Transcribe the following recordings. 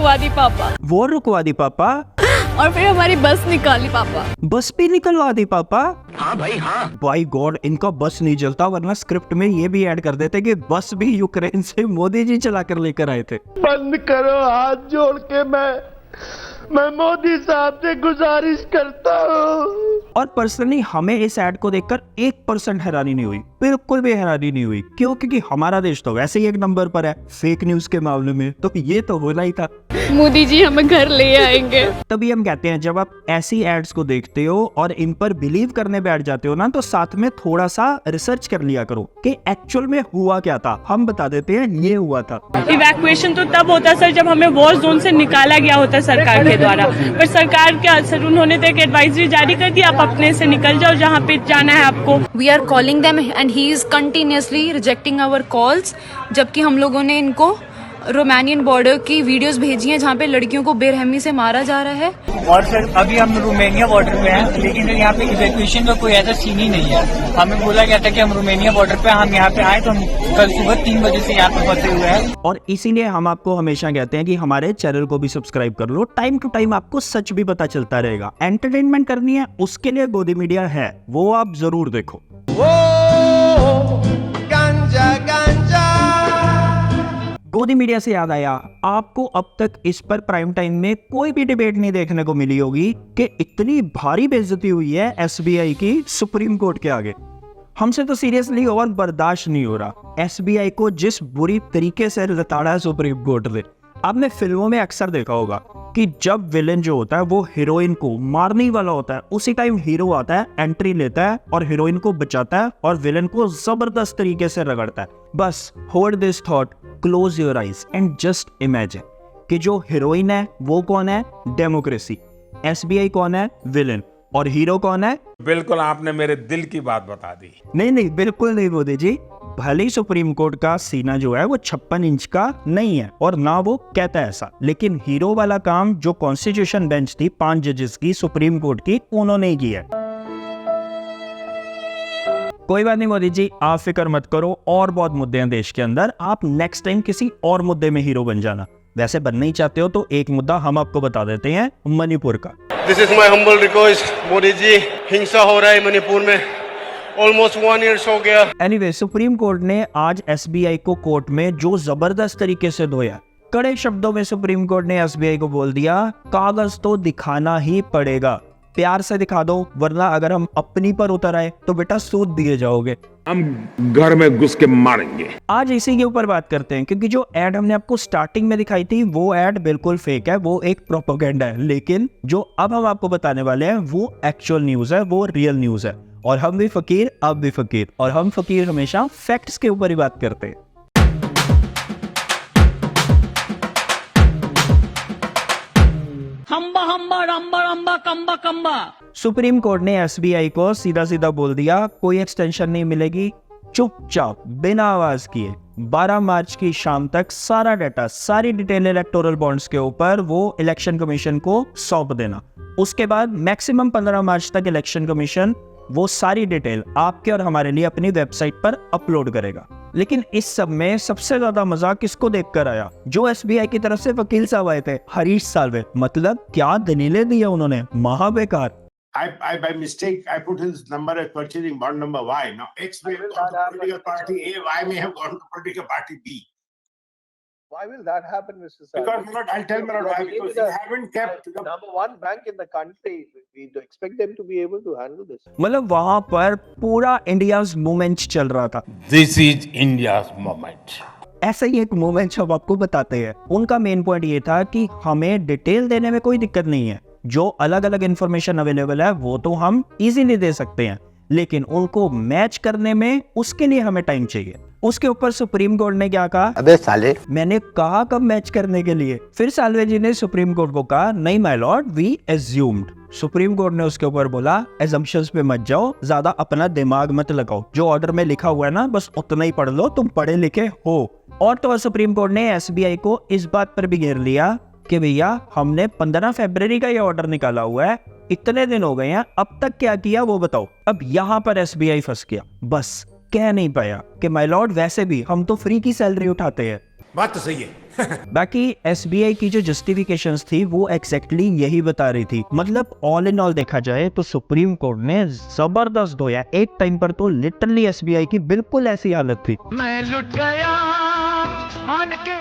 रुकवा दी पापा। वो रुकवा दी पापा? और फिर हमारी बस निकाली पापा। बस भी निकलवा दी पापा? हाँ भाई हाँ। बाय गॉड, इनका बस नहीं चलता, वरना स्क्रिप्ट में ये भी ऐड कर देते कि बस भी यूक्रेन से मोदी जी चला कर लेकर आए थे। बंद करो, हाथ जोड़ के मैं मोदी साहब से गुजारिश करता हूँ। और पर्सनली हमें इस ऐड को देखकर 1% हैरानी नहीं हुई, बिल्कुल भी हैरानी नहीं हुई। क्यों? क्योंकि हमारा देश तो वैसे ही एक नंबर पर है फेक न्यूज के मामले में, तो ये तो होना ही था। मोदी जी हमें घर ले आएंगे। तभी हम कहते हैं जब आप ऐसी एड्स को देखते हो और इन पर बिलीव करने बैठ जाते हो ना, तो साथ में थोड़ा सा रिसर्च कर लिया करो कि एक्चुअल में हुआ क्या था। हम बता देते हैं ये हुआ था। इवैक्यूएशन तो तब होता सर जब हमें वॉर जोन से निकाला गया होता सरकार के द्वारा, पर सरकार के असर उन्होंने तो एक एडवाइजरी जारी कर दी, आप अपने से निकल जाओ जहाँ पे जाना है आपको। We are calling them and he is continuously rejecting our calls, जबकि हम लोगों ने इनको रोमानियन बॉर्डर की वीडियोस भेजी हैं जहाँ पे लड़कियों को बेरहमी से मारा जा रहा है। और सर अभी हम रोमानिया बॉर्डर पे हैं, लेकिन सर यहाँ पे इवैक्यूएशन का कोई ऐसा सीन ही नहीं है। हमें बोला गया था कि हम रोमानिया बॉर्डर पे हम यहाँ पे आए, तो हम कल सुबह 3 बजे से यहाँ पे फंसे हुए हैं। और इसीलिए हम आपको हमेशा कहते हैं कि हमारे चैनल को भी सब्सक्राइब कर लो, टाइम टू टाइम आपको सच भी पता चलता रहेगा। एंटरटेनमेंट करनी है उसके लिए गोदी मीडिया है, वो आप जरूर देखो। गोदी मीडिया से याद आया, आपको अब तक इस पर प्राइम टाइम में कोई भी डिबेट नहीं देखने को मिली होगी कि इतनी भारी बेइज्जती हुई है एसबीआई की सुप्रीम कोर्ट के आगे। हमसे तो सीरियसली और बर्दाश्त नहीं हो रहा। एसबीआई को जिस बुरी तरीके से लताड़ा है सुप्रीम कोर्ट ने, आपने फिल्मों में अक्सर देखा होगा कि जब विलेन जो होता है वो हीरोइन को मारने वाला होता है, उसी टाइम हीरो आता है, एंट्री लेता है और हीरोइन को बचाता है और विलेन को जबरदस्त तरीके से रगड़ता है। बस hold this thought, close your eyes and just imagine कि जो हीरोइन है वो कौन है? डेमोक्रेसी। एसबीआई कौन है? विलेन। और हीरो कौन है? बिल्कुल आपने मेरे दिल की बात बता दी। नहीं, बिल्कुल नहीं मोदी जी। भले ही सुप्रीम कोर्ट का सीना जो है वो 56 इंच का नहीं है और ना वो कहता है ऐसा, लेकिन हीरो वाला काम जो कॉन्स्टिट्यूशन बेंच थी 5 जजेस की सुप्रीम कोर्ट की, उन्होंने ही किया। कोई बात नहीं मोदी जी, आप फिक्र मत करो, और बहुत मुद्दे हैं देश के अंदर। आप नेक्स्ट टाइम किसी और मुद्दे में हीरो बन जाना। वैसे बनना ही चाहते हो तो एक मुद्दा हम आपको बता देते हैं, मणिपुर का। This is my humble request Modi ji, हिंसा हो रहा है मणिपुर में, ऑलमोस्ट 1 ईयर हो गया। एनीवे, सुप्रीम कोर्ट ने आज एसबीआई को कोर्ट में जो जबरदस्त तरीके से धोया। कड़े शब्दों में सुप्रीम कोर्ट ने एसबीआई को बोल दिया, कागज तो दिखाना ही पड़ेगा, प्यार से दिखा दो, वरना अगर हम अपनी पर उतर आए तो बेटा सूद दिए जाओगे, हम घर में घुस के मारेंगे। आज इसी के ऊपर बात करते हैं, क्योंकि जो एड हमने आपको स्टार्टिंग में दिखाई थी वो एड बिल्कुल फेक है, वो एक प्रोपेगेंडा है। लेकिन जो अब हम आपको बताने वाले हैं वो एक्चुअल न्यूज है, वो रियल न्यूज है। और हम भी फकीर, आप भी फकीर, और हम फकीर हमेशा फैक्ट्स के ऊपर ही बात करते हैं। हम्बा हम्बा रम्बा रम्बा कम्बा कम्बा। सुप्रीम कोर्ट ने एसबीआई को सीधा सीधा बोल दिया, कोई एक्सटेंशन नहीं मिलेगी, चुपचाप बिना आवाज किए 12 मार्च की शाम तक सारा डाटा, सारी डिटेल इलेक्टोरल बॉन्ड्स के ऊपर वो इलेक्शन कमीशन को सौंप देना। उसके बाद मैक्सिमम 15 मार्च तक इलेक्शन कमीशन वो सारी डिटेल आपके और हमारे लिए अपनी वेबसाइट पर अपलोड करेगा। लेकिन इस सब में सबसे ज्यादा मजा किसको देखकर आया? जो एसबीआई की तरफ से वकील साहब आए थे, हरीश साल्वे। मतलब क्या दलीलें दी है उन्होंने, महाबेकार। I by mistake I put his number as purchasing bond number Y. Now X may have gone to political party A, Y may have gone to political party B. Why will that happen, Mr. Salve? Because I'll tell you why. Because they haven't kept the number one bank in the country. We expect them to be able to handle this. मतलब वहां पर पूरा India's movement चल रहा था। This is India's moment. ऐसा ही एक movement हम आपको बताते हैं। उनका मेन पॉइंट ये था कि हमें डिटेल देने में कोई दिक्कत नहीं है, जो अलग अलग इंफॉर्मेशन अवेलेबल है वो तो हम इजीली दे सकते हैं, लेकिन उनको मैच करने में उसके लिए हमें टाइम चाहिए। उसके ऊपर सुप्रीम कोर्ट ने क्या कहा? अबे साले, मैंने कहा कब मैच करने के लिए? फिर साल्वे जी ने सुप्रीम कोर्ट को कहा, नहीं my lord, we assumed. Supreme court ने उसके ऊपर बोला, एजम्पशंस पे मत जाओ, ज्यादा अपना दिमाग मत लगाओ, जो ऑर्डर में लिखा हुआ है ना बस उतना ही पढ़ लो, तुम पढ़े लिखे हो। और तो सुप्रीम कोर्ट ने एसबीआई को इस बात पर भी घेर लिया कि भैया हमने 15 फरवरी का ये ऑर्डर निकाला हुआ है, इतने दिन हो गए हैं, अब तक क्या किया वो बताओ। अब यहाँ पर एसबीआई फंस गया, बस कह नहीं पाया कि माय लॉर्ड वैसे भी हम तो फ्री की सैलरी उठाते हैं। बात तो सही है। बाकी एसबीआई की जो जस्टिफिकेशंस थी वो एग्जैक्टली यही बता रही थी। मतलब ऑल इन ऑल देखा जाए तो सुप्रीम कोर्ट ने जबरदस्त धोया। एक टाइम पर तो लिटरली एसबीआई की बिल्कुल ऐसी हालत थी। मैं लुट गया मान के।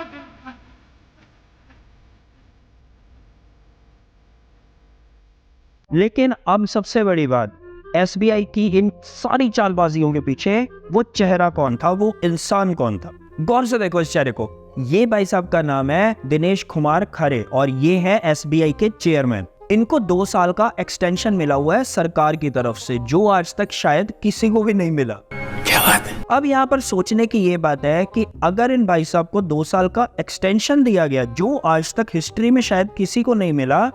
लेकिन अब सबसे बड़ी बात, एसबीआई की इन सारी चालबाजियों के पीछे वो चेहरा कौन था, वो इंसान कौन था। गौर से देखो इस चेहरे को। ये भाई साहब का नाम है दिनेश कुमार खरे और ये है एसबीआई के चेयरमैन। इनको 2 साल का एक्सटेंशन मिला हुआ है सरकार की तरफ से, जो आज तक शायद किसी को भी नहीं मिला। क्या बात है। अब यहाँ पर सोचने की ये बात है कि अगर इन भाई साहब को 2 साल का एक्सटेंशन दिया गया, जो आज तक हिस्ट्री में शायद किसी को नहीं मिला,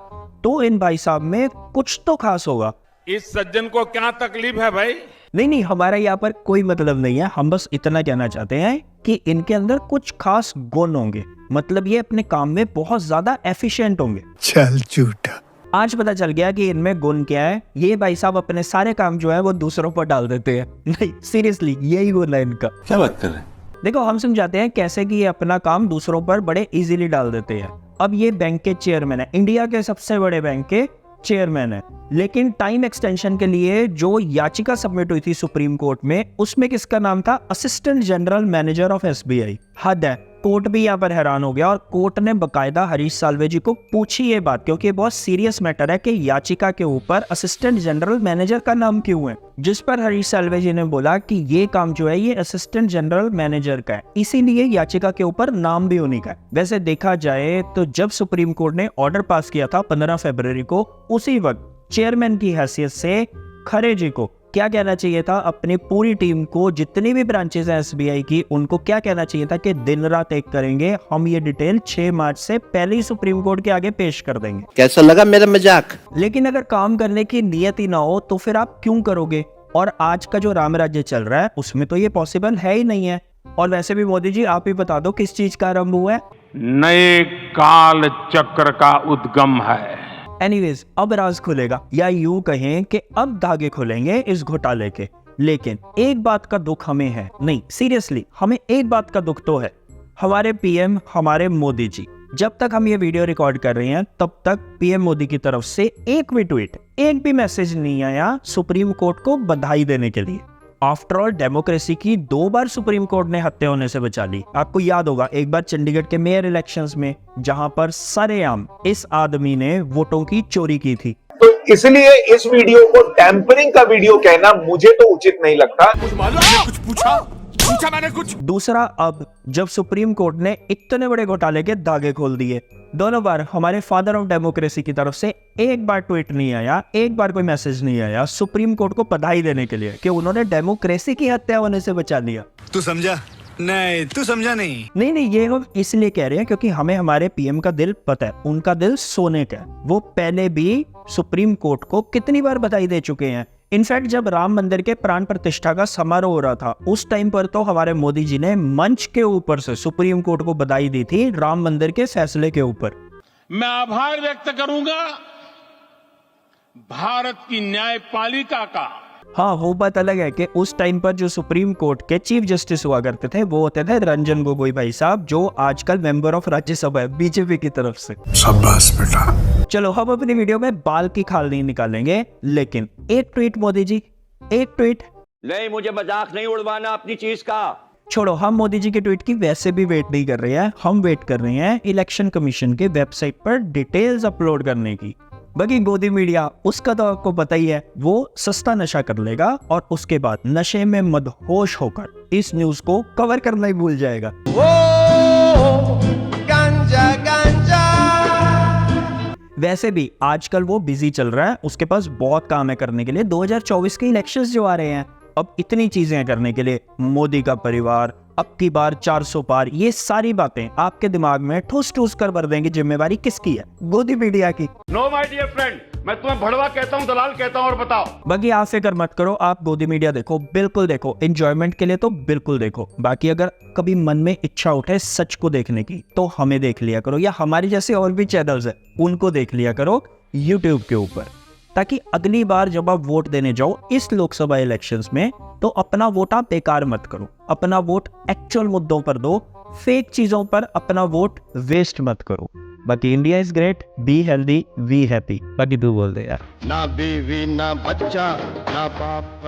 तो इन भाई साहब में कुछ तो खास होगा। इस सज्जन को क्या तकलीफ है भाई? नहीं, हमारा यहाँ पर कोई मतलब नहीं है। हम बस इतना कहना चाहते हैं कि इनके अंदर कुछ खास गुण होंगे। मतलब ये अपने काम में बहुत ज्यादा एफिशिएंट होंगे। चल झूठा। आज पता चल गया कि इनमें गुण क्या है। ये भाई साहब अपने सारे काम जो है वो दूसरों पर डाल देते हैं। नहीं, सीरियसली यही गुण है इनका। क्या बात कर रहे हैं? देखो, हम समझाते हैं कैसे कि ये अपना काम दूसरों पर बड़े इजीली डाल देते हैं। अब ये बैंक के चेयरमैन है, इंडिया के सबसे बड़े बैंक के चेयरमैन है, लेकिन टाइम एक्सटेंशन के लिए जो याचिका सबमिट हुई थी सुप्रीम कोर्ट में, उसमें किसका नाम था? Assistant general manager of SBI. हद है। कोर्ट भी यहाँ पर हैरान हो गया और कोर्ट ने बकायदा हरीश साल्वे जी को पूछी ये बात, क्योंकि ये बहुत सीरियस मैटर है कि याचिका के ऊपर असिस्टेंट जनरल मैनेजर का नाम क्यों है। जिस पर हरीश साल्वे जी ने बोला कि ये काम जो है ये असिस्टेंट जनरल मैनेजर का है, इसीलिए याचिका के ऊपर नाम भी उन्हीं का है। वैसे देखा जाए तो जब सुप्रीम कोर्ट ने ऑर्डर पास किया था 15 फरवरी को, उसी वक्त चेयरमैन की हैसियत से खरे जी को क्या कहना चाहिए था? अपनी पूरी टीम को, जितनी भी ब्रांचेस हैं एसबीआई की, उनको क्या कहना चाहिए था कि दिन रात एक करेंगे, हम ये डिटेल 6 मार्च से पहले ही सुप्रीम कोर्ट के आगे पेश कर देंगे। कैसा लगा मेरा मजाक? लेकिन अगर काम करने की नियत ही ना हो तो फिर आप क्यों करोगे? और आज का जो राम राज्य चल रहा है उसमें तो ये पॉसिबल है ही नहीं है। और वैसे भी मोदी जी, आप ही बता दो किस चीज का आरंभ हुआ है? नए काल चक्र का उद्गम है। एनीवेज, अब राज खुलेगा, या यूं कहें कि अब धागे खुलेंगे इस घोटाले के। लेकिन एक बात का दुख हमें है, नहीं सीरियसली हमें एक बात का दुख तो है, हमारे पीएम हमारे मोदी जी। जब तक हम ये वीडियो रिकॉर्ड कर रहे हैं तब तक पीएम मोदी की तरफ से एक भी ट्वीट, एक भी मैसेज नहीं आया सुप्रीम कोर्ट को बधाई देने के लिए। आफ्टर ऑल डेमोक्रेसी की 2 बार सुप्रीम कोर्ट ने हत्या होने से बचा ली। आपको याद होगा एक बार चंडीगढ़ के मेयर इलेक्शंस में, जहां पर सरेआम इस आदमी ने वोटों की चोरी की थी। तो इसलिए इस वीडियो को टैंपरिंग का वीडियो कहना मुझे तो उचित नहीं लगता। कुछ पूछा मैंने कुछ। दूसरा, अब जब सुप्रीम कोर्ट ने इतने बड़े घोटाले के धागे खोल दिए, दोनों बार हमारे फादर ऑफ डेमोक्रेसी की तरफ से एक बार ट्वीट नहीं आया, एक बार कोई मैसेज नहीं आया सुप्रीम कोर्ट को बधाई देने के लिए कि उन्होंने डेमोक्रेसी की हत्या होने से बचा लिया। तू समझा? नहीं, तू समझा नहीं। नहीं, ये हम इसलिए कह रहे हैं क्योंकि हमें हमारे पीएम का दिल पता है, उनका दिल सोने का है। वो पहले भी सुप्रीम कोर्ट को कितनी बार बधाई दे चुके हैं। इनफैक्ट जब राम मंदिर के प्राण प्रतिष्ठा का समारोह हो रहा था, उस टाइम पर तो हमारे मोदी जी ने मंच के ऊपर से सुप्रीम कोर्ट को बधाई दी थी राम मंदिर के फैसले के ऊपर। मैं आभार व्यक्त करूंगा भारत की न्यायपालिका का। हाँ, वो बात अलग है कि उस टाइम पर जो सुप्रीम कोर्ट के चीफ जस्टिस हुआ करते थे वो होते थे रंजन गोगोई भाई साहब, जो आजकल मेंबर ऑफ राज्यसभा है बीजेपी की तरफ से। शाबाश बेटा। चलो, हम अपनी वीडियो में बाल की खाल नहीं निकालेंगे, लेकिन एक ट्वीट मोदी जी, एक ट्वीट। नहीं, मुझे मजाक नहीं उड़वाना अपनी चीज का। छोड़ो, हम मोदी जी के ट्वीट की वैसे भी वेट नहीं कर रहे हैं, हम वेट कर रहे हैं इलेक्शन कमीशन के वेबसाइट पर डिटेल्स अपलोड करने की। बाकी गोदी मीडिया, उसका तो आपको पता ही है, वो सस्ता नशा कर लेगा और उसके बाद नशे में मदहोश होकर इस न्यूज को कवर करना ही भूल जाएगा। गांजा गांजा। वैसे भी आजकल वो बिजी चल रहा है, उसके पास बहुत काम है करने के लिए। 2024 के इलेक्शंस जो आ रहे हैं, अब इतनी चीजें हैं करने के लिए। मोदी का परिवार, अब की बार 400 पार, ये सारी बातें आपके दिमाग में ठूस ठूस कर भर देंगे। जिम्मेवारी किसकी है? गोदी मीडिया की। नो माय डियर फ्रेंड, मैं तुम्हें भड़वा कहता हूँ, दलाल कहता हूँ, और बताओ। बाकी आप फिक्र मत करो, आप गोदी मीडिया देखो, बिल्कुल देखो, एंजॉयमेंट के लिए तो बिल्कुल देखो। बाकी अगर कभी मन में इच्छा उठे सच को देखने की तो हमें देख लिया करो, या हमारी जैसे और भी चैनल्स है उनको देख लिया करो यूट्यूब के ऊपर, ताकि अगली बार जब आप वोट देने जाओ इस लोकसभा इलेक्शंस में, तो अपना वोट आप बेकार मत करो, अपना वोट एक्चुअल मुद्दों पर दो, फेक चीजों पर अपना वोट वेस्ट मत करो। बाकी India is great, be healthy, we happy. बाकी तू बोल दे यार। ना बीवी ना बच्चा ना बाप